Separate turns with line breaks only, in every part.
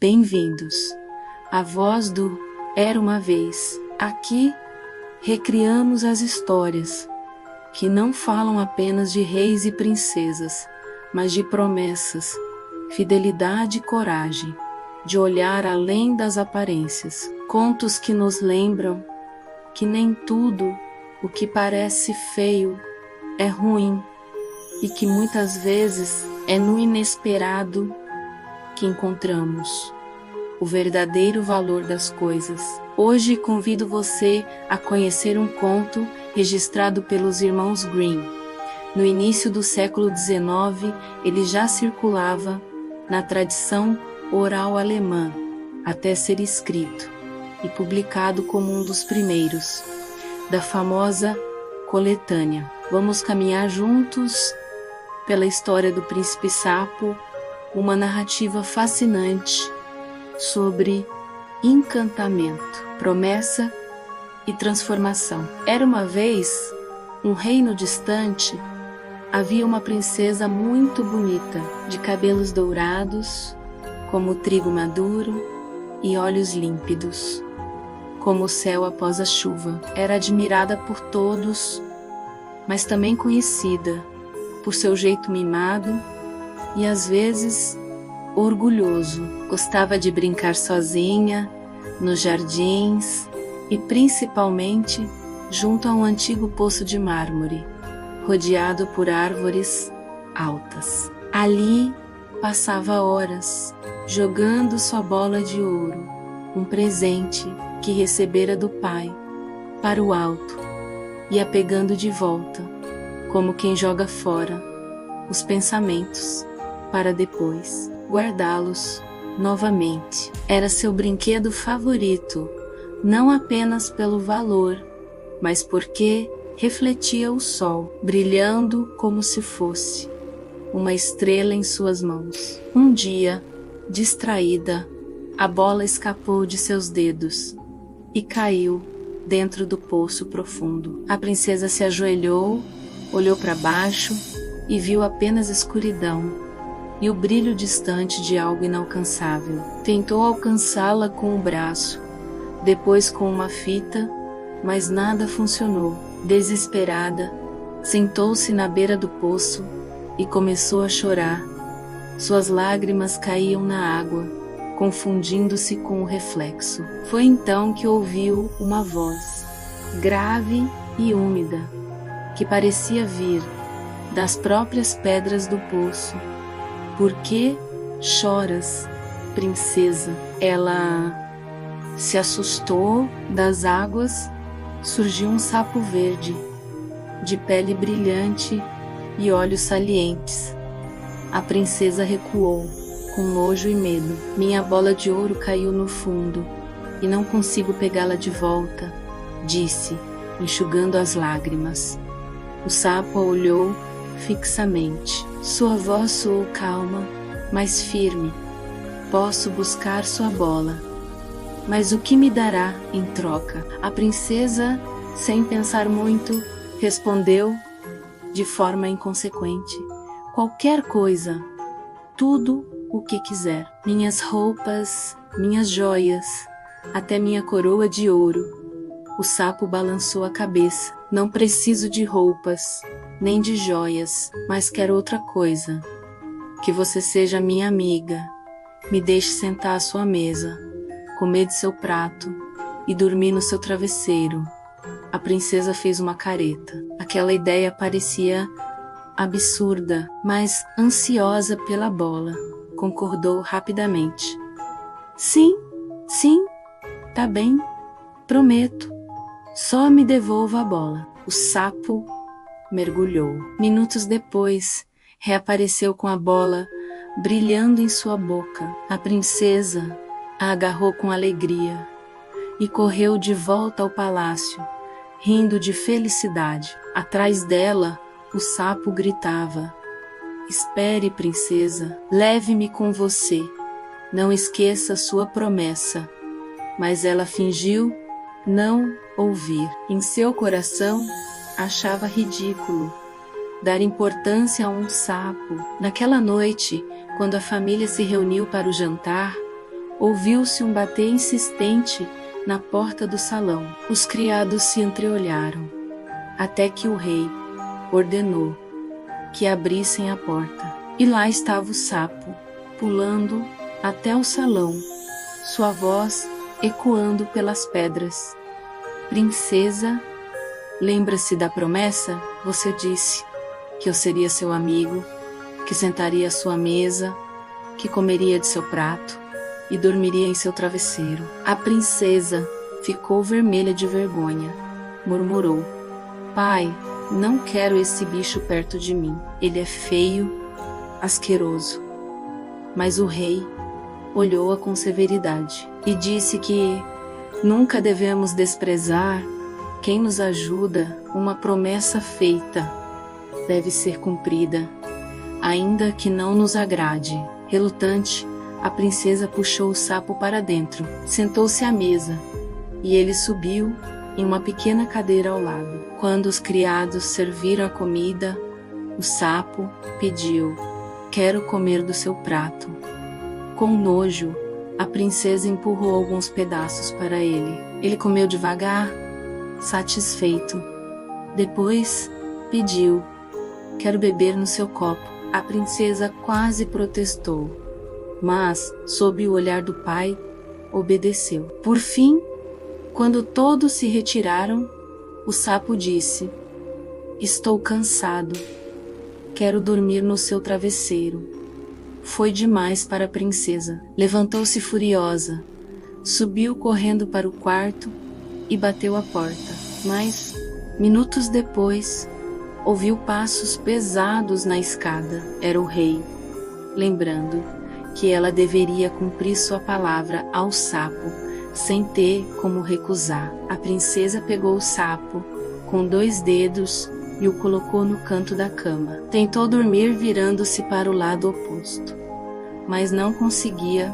Bem-vindos. A voz do Era uma Vez. Aqui recriamos as histórias que não falam apenas de reis e princesas, mas de promessas, fidelidade e coragem, de olhar além das aparências. Contos que nos lembram que nem tudo o que parece feio é ruim e que muitas vezes é no inesperado que encontramos o verdadeiro valor das coisas. Hoje convido você a conhecer um conto registrado pelos irmãos Grimm. No início do século XIX, ele já circulava na tradição oral alemã, até ser escrito e publicado como um dos primeiros da famosa coletânea. Vamos caminhar juntos pela história do Príncipe Sapo, uma narrativa fascinante sobre encantamento, promessa e transformação. Era uma vez, um reino distante, havia uma princesa muito bonita, de cabelos dourados, como o trigo maduro, e olhos límpidos, como o céu após a chuva. Era admirada por todos, mas também conhecida por seu jeito mimado e às vezes orgulhoso. Gostava de brincar sozinha, nos jardins e principalmente junto a um antigo poço de mármore, rodeado por árvores altas. Ali passava horas jogando sua bola de ouro, um presente que recebera do pai, para o alto e a pegando de volta, como quem joga fora os pensamentos para depois guardá-los novamente. Era seu brinquedo favorito, não apenas pelo valor, mas porque refletia o sol, brilhando como se fosse uma estrela em suas mãos. Um dia, distraída, a bola escapou de seus dedos e caiu dentro do poço profundo. A princesa se ajoelhou, olhou para baixo e viu apenas escuridão e o brilho distante de algo inalcançável. Tentou alcançá-la com o braço, depois com uma fita, mas nada funcionou. Desesperada, sentou-se na beira do poço e começou a chorar. Suas lágrimas caíam na água, confundindo-se com o reflexo. Foi então que ouviu uma voz, grave e úmida, que parecia vir das próprias pedras do poço. Por que choras, princesa? Ela se assustou. Das águas surgiu um sapo verde, de pele brilhante e olhos salientes. A princesa recuou, com nojo e medo. Minha bola de ouro caiu no fundo e não consigo pegá-la de volta, disse, enxugando as lágrimas. O sapo a olhou fixamente. Sua voz soou calma, mas firme. Posso buscar sua bola, mas o que me dará em troca? A princesa, sem pensar muito, respondeu de forma inconsequente. Qualquer coisa, tudo o que quiser. Minhas roupas, minhas joias, até minha coroa de ouro. O sapo balançou a cabeça. Não preciso de roupas, nem de joias, mas quero outra coisa. Que você seja minha amiga, me deixe sentar à sua mesa, comer de seu prato e dormir no seu travesseiro. A princesa fez uma careta. Aquela ideia parecia absurda, mas ansiosa pela bola, concordou rapidamente. Sim, tá bem, prometo. Só me devolva a bola. O sapo mergulhou. Minutos depois, reapareceu com a bola brilhando em sua boca. A princesa a agarrou com alegria e correu de volta ao palácio, rindo de felicidade. Atrás dela, o sapo gritava: Espere, princesa, leve-me com você. Não esqueça sua promessa. Mas ela fingiu não ouvir. Em seu coração, achava ridículo dar importância a um sapo. Naquela noite, quando a família se reuniu para o jantar, Ouviu-se um bater insistente na porta do salão. Os criados se entreolharam, até que o rei ordenou que abrissem a porta. E lá estava o sapo, pulando até o salão, sua voz ecoando pelas pedras. Princesa, lembra-se da promessa? Você disse que eu seria seu amigo, que sentaria à sua mesa, que comeria de seu prato e dormiria em seu travesseiro. A princesa ficou vermelha de vergonha. Murmurou: pai, não quero esse bicho perto de mim. Ele é feio, asqueroso. Mas o rei olhou-a com severidade e disse que nunca devemos desprezar quem nos ajuda. Uma promessa feita deve ser cumprida, ainda que não nos agrade. Relutante, a princesa puxou o sapo para dentro, sentou-se à mesa, e ele subiu em uma pequena cadeira ao lado. Quando os criados serviram a comida, o sapo pediu: quero comer do seu prato. Com nojo, a princesa empurrou alguns pedaços para ele. Ele comeu devagar, satisfeito. Depois, pediu: quero beber no seu copo. A princesa quase protestou, mas, sob o olhar do pai, obedeceu. Por fim, quando todos se retiraram, o sapo disse: estou cansado. Quero dormir no seu travesseiro. Foi demais para a princesa. Levantou-se furiosa, subiu correndo para o quarto e bateu a porta. Mas, minutos depois, ouviu passos pesados na escada. Era o rei, lembrando que ela deveria cumprir sua palavra ao sapo, sem ter como recusar. A princesa pegou o sapo com 2 dedos e o colocou no canto da cama. Tentou dormir virando-se para o lado oposto, mas não conseguia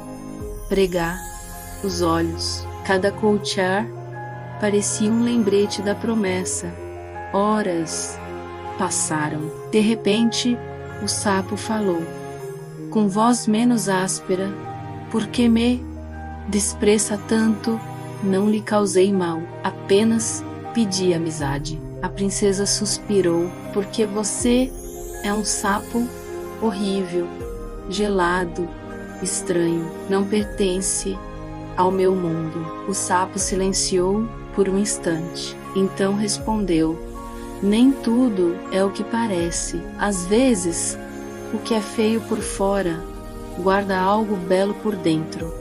pregar os olhos. Cada colchar parecia um lembrete da promessa. Horas passaram. De repente, o sapo falou, com voz menos áspera: por que me despreza tanto? Não lhe causei mal, apenas pedi amizade. A princesa suspirou: porque você é um sapo horrível, gelado, estranho, não pertence ao meu mundo. O sapo silenciou por um instante, então respondeu: nem tudo é o que parece. Às vezes, o que é feio por fora guarda algo belo por dentro.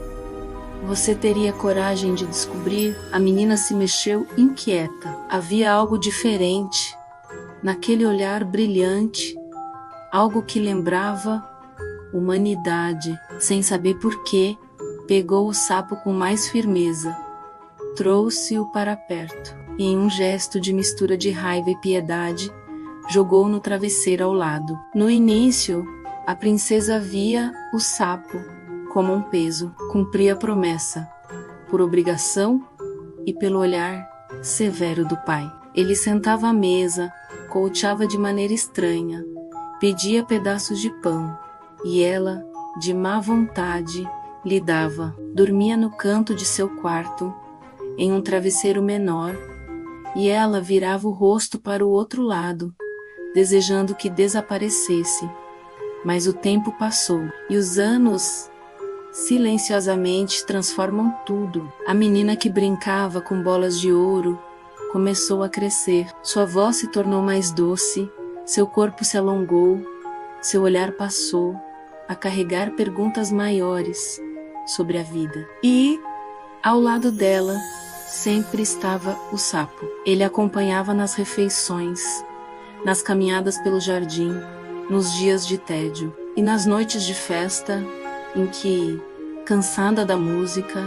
Você teria coragem de descobrir? A menina se mexeu inquieta. Havia algo diferente naquele olhar brilhante, algo que lembrava humanidade. Sem saber por quê, pegou o sapo com mais firmeza, trouxe-o para perto e, em um gesto de mistura de raiva e piedade, jogou-o no travesseiro ao lado. No início, a princesa via o sapo como um peso. Cumpria a promessa, por obrigação e pelo olhar severo do pai. Ele sentava à mesa, colchava de maneira estranha, pedia pedaços de pão, e ela, de má vontade, lhe dava. Dormia no canto de seu quarto, em um travesseiro menor, e ela virava o rosto para o outro lado, desejando que desaparecesse. Mas o tempo passou, e os anos silenciosamente transformam tudo. A menina que brincava com bolas de ouro começou a crescer. Sua voz se tornou mais doce, seu corpo se alongou, seu olhar passou a carregar perguntas maiores sobre a vida. E, ao lado dela, sempre estava o sapo. Ele acompanhava nas refeições, nas caminhadas pelo jardim, nos dias de tédio e nas noites de festa em que, cansada da música,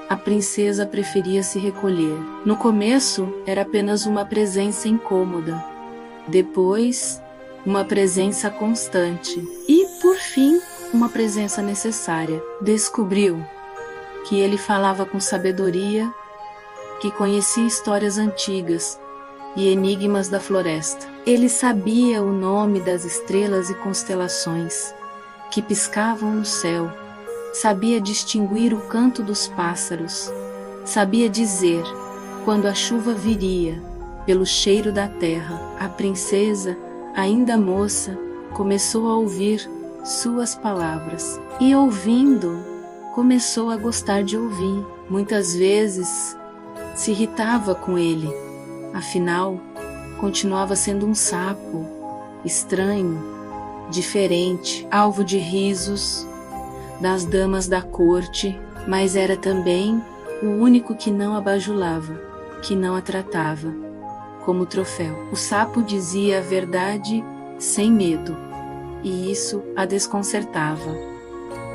a princesa preferia se recolher. No começo, era apenas uma presença incômoda. Depois, uma presença constante. E, por fim, uma presença necessária. Descobriu que ele falava com sabedoria, que conhecia histórias antigas e enigmas da floresta. Ele sabia o nome das estrelas e constelações que piscavam no céu Sabia distinguir o canto dos pássaros. Sabia dizer quando a chuva viria, pelo cheiro da terra. A princesa, ainda moça, começou a ouvir suas palavras. E ouvindo, começou a gostar de ouvir. Muitas vezes se irritava com ele. Afinal, continuava sendo um sapo, estranho, diferente, alvo de risos das damas da corte, mas era também o único que não a bajulava, que não a tratava como troféu. O sapo dizia a verdade sem medo, e isso a desconcertava.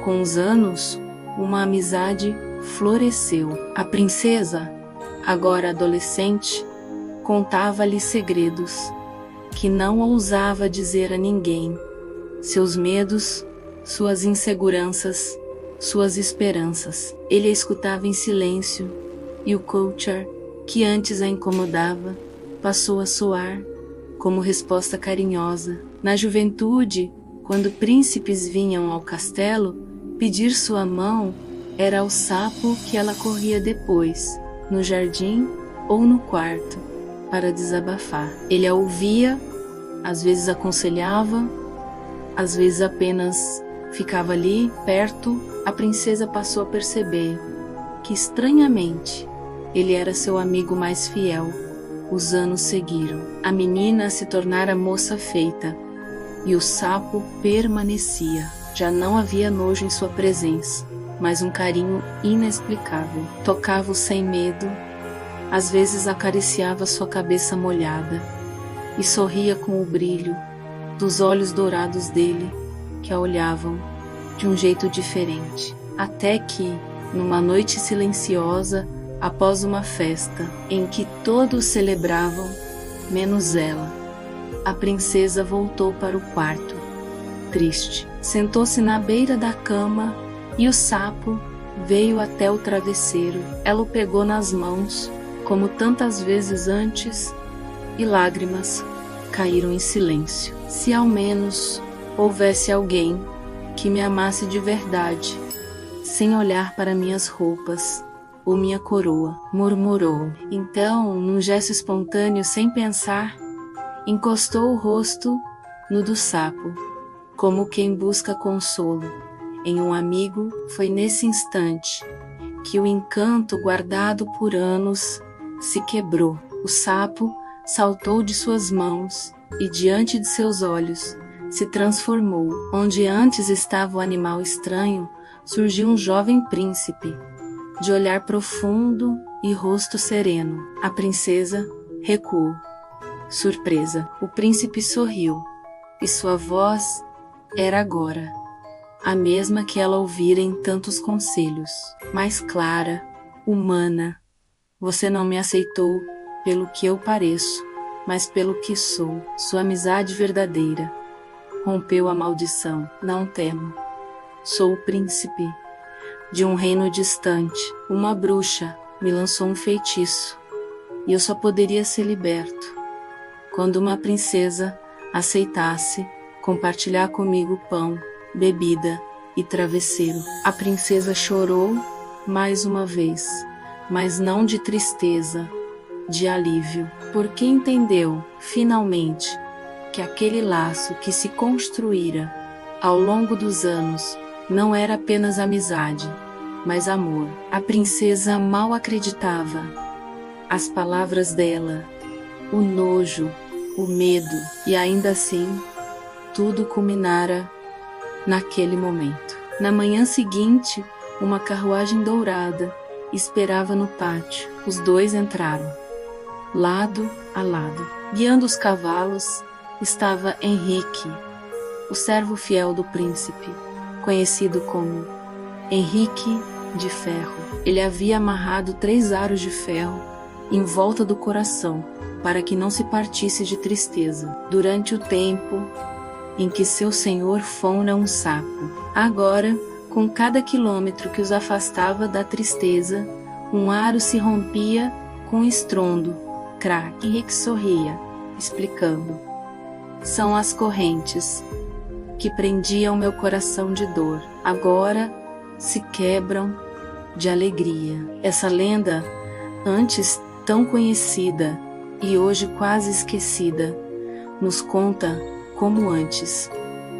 Com os anos, uma amizade floresceu. A princesa, agora adolescente, contava-lhe segredos que não ousava dizer a ninguém. Seus medos, suas inseguranças, suas esperanças. Ele a escutava em silêncio, e o Culcher, que antes a incomodava, passou a soar como resposta carinhosa. Na juventude, quando príncipes vinham ao castelo pedir sua mão, era ao sapo que ela corria depois, no jardim ou no quarto, para desabafar. Ele a ouvia, às vezes aconselhava, às vezes apenas ficava ali, perto. A princesa passou a perceber que, estranhamente, ele era seu amigo mais fiel. Os anos seguiram. A menina se tornara moça feita, e o sapo permanecia. Já não havia nojo em sua presença, mas um carinho inexplicável. Tocava-o sem medo, às vezes acariciava sua cabeça molhada, e sorria com o brilho dos olhos dourados dele, que a olhavam de um jeito diferente. Até que, numa noite silenciosa, após uma festa em que todos celebravam, menos ela, a princesa voltou para o quarto, triste. Sentou-se na beira da cama e o sapo veio até o travesseiro. Ela o pegou nas mãos, como tantas vezes antes, e lágrimas caíram em silêncio. Se ao menos houvesse alguém que me amasse de verdade, sem olhar para minhas roupas ou minha coroa, murmurou. Então, num gesto espontâneo, sem pensar, encostou o rosto no do sapo, como quem busca consolo em um amigo. Foi nesse instante que o encanto guardado por anos se quebrou. O sapo saltou de suas mãos e diante de seus olhos se transformou. Onde antes estava o animal estranho, surgiu um jovem príncipe, de olhar profundo e rosto sereno. A princesa recuou, surpresa. O príncipe sorriu, e sua voz era agora a mesma que ela ouvira em tantos conselhos, mais clara, humana. Você não me aceitou pelo que eu pareço, mas pelo que sou. Sua amizade verdadeira rompeu a maldição. Não temo. Sou o príncipe de um reino distante. Uma bruxa me lançou um feitiço, e eu só poderia ser liberto quando uma princesa aceitasse compartilhar comigo pão, bebida e travesseiro. A princesa chorou mais uma vez, mas não de tristeza, de alívio, porque entendeu, finalmente, que aquele laço que se construíra ao longo dos anos não era apenas amizade, mas amor. A princesa mal acreditava. As palavras dela, o nojo, o medo, e ainda assim, tudo culminara naquele momento. Na manhã seguinte, uma carruagem dourada esperava no pátio. Os dois entraram, lado a lado. Guiando os cavalos estava Henrique, o servo fiel do príncipe, conhecido como Henrique de Ferro. Ele havia amarrado 3 aros de ferro em volta do coração, para que não se partisse de tristeza, durante o tempo em que seu senhor fora um sapo. Agora, com cada quilômetro que os afastava da tristeza, um aro se rompia com estrondo. Crack. Henrique sorria, explicando: são as correntes que prendiam meu coração de dor. Agora se quebram de alegria. Essa lenda, antes tão conhecida e hoje quase esquecida, nos conta como antes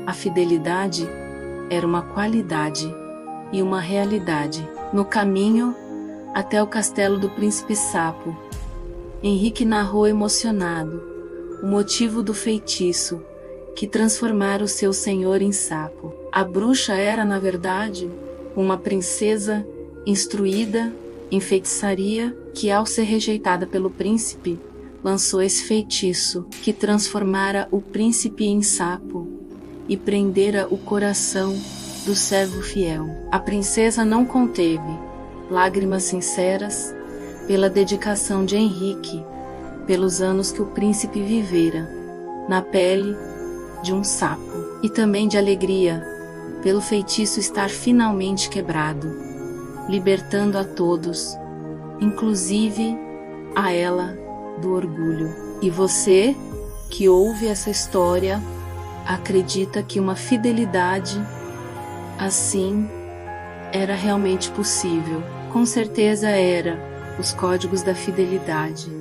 a fidelidade era uma qualidade e uma realidade. No caminho até o castelo do príncipe Sapo, Henrique narrou emocionado o motivo do feitiço que transformara o seu senhor em sapo. A bruxa era, na verdade, uma princesa instruída em feitiçaria que, ao ser rejeitada pelo príncipe, lançou esse feitiço que transformara o príncipe em sapo e prendera o coração do servo fiel. A princesa não conteve lágrimas sinceras pela dedicação de Henrique, pelos anos que o príncipe vivera na pele de um sapo, e também de alegria pelo feitiço estar finalmente quebrado, libertando a todos, inclusive a ela, do orgulho. E você, que ouve essa história, acredita que uma fidelidade assim era realmente possível? Com certeza era. Os códigos da fidelidade,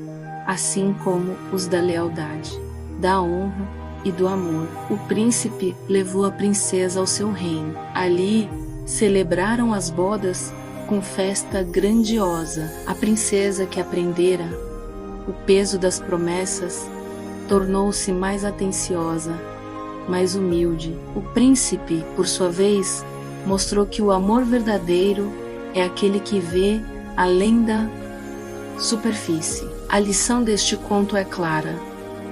assim como os da lealdade, da honra e do amor. O príncipe levou a princesa ao seu reino. Ali celebraram as bodas com festa grandiosa. A princesa, que aprendera o peso das promessas, tornou-se mais atenciosa, mais humilde. O príncipe, por sua vez, mostrou que o amor verdadeiro é aquele que vê além da superfície. A lição deste conto é clara: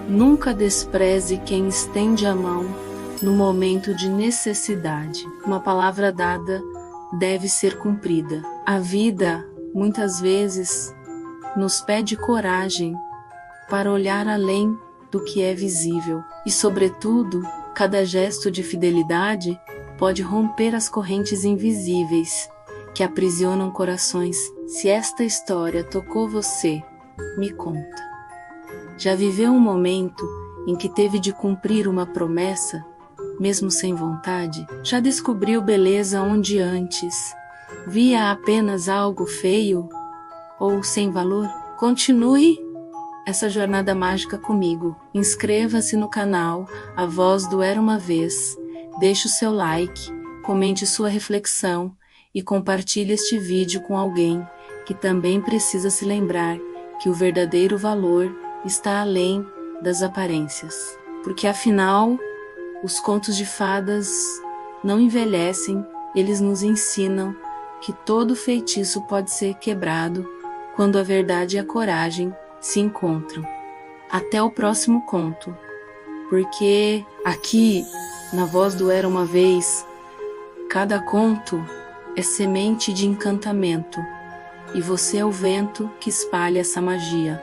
nunca despreze quem estende a mão no momento de necessidade. Uma palavra dada deve ser cumprida. A vida, muitas vezes, nos pede coragem para olhar além do que é visível. E, sobretudo, cada gesto de fidelidade pode romper as correntes invisíveis que aprisionam corações. Se esta história tocou você, me conta. Já viveu um momento em que teve de cumprir uma promessa, mesmo sem vontade? Já descobriu beleza onde antes via apenas algo feio ou sem valor? Continue essa jornada mágica comigo. Inscreva-se no canal A Voz do Era Uma Vez, deixe o seu like, comente sua reflexão e compartilhe este vídeo com alguém que também precisa se lembrar que o verdadeiro valor está além das aparências. Porque afinal, os contos de fadas não envelhecem, eles nos ensinam que todo feitiço pode ser quebrado quando a verdade e a coragem se encontram. Até o próximo conto, porque aqui, na Voz do Era Uma Vez, cada conto é semente de encantamento, e você é o vento que espalha essa magia.